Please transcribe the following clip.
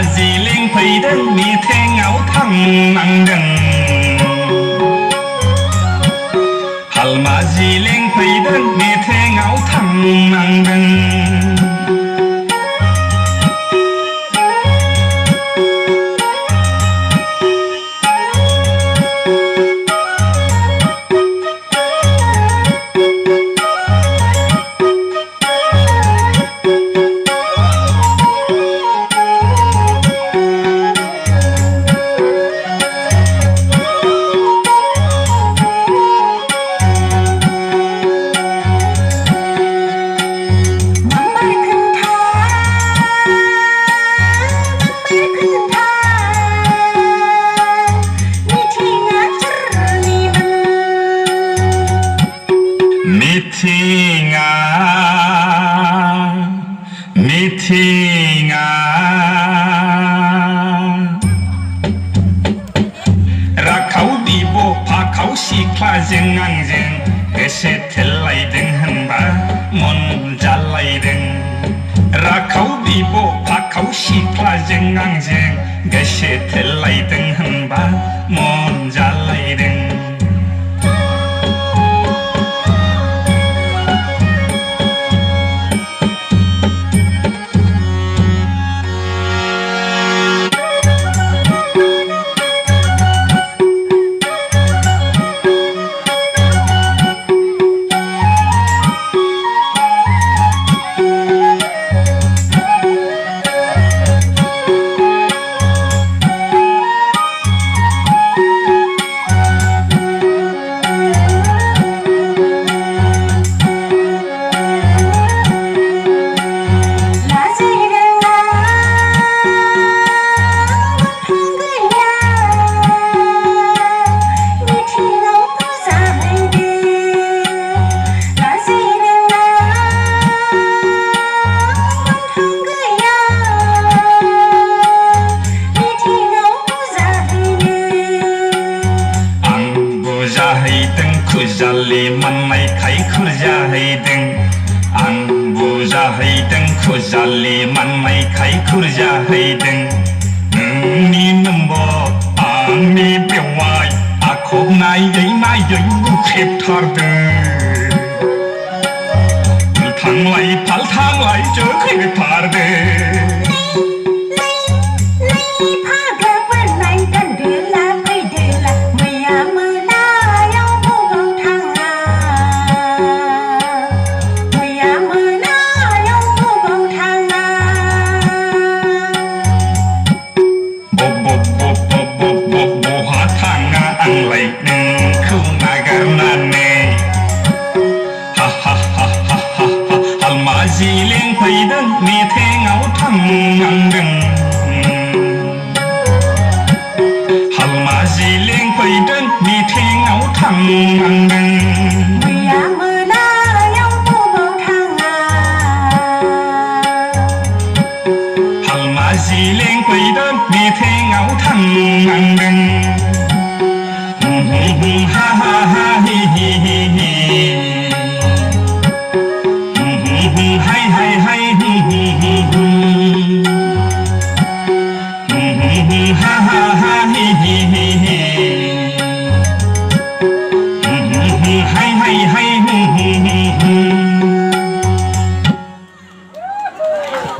gì lên phải đơn mi thế ngáo thăng năng đừng Halma gì lên phải đơn mi thế ngáo thăng năng đừng Meetinga Rakau bibo pakau sikla jengang jeng Ese telai deng hanba mon jalai deng Rakau bibo pakau sikla jengang jeng Ese telai deng hanba mon jalai deng Kujali manai kai kurjahideng Ang bujahideng kujali manai kai kurjahideng Ni nambo ang ni bewai Akop nai yai khep thar de Pal thang lai chớ khep thar de Gì lên phải đơn mi thế ngáo thăng ngang đừng Halma gì lên phải đơn mi thế ngáo thăng ngang đừng Halma gì lên phải đơn mi thế ngáo thăng ngang đừng Ha ha ha hi hi hi hi Hay hay hay ha ha ha hi hi hi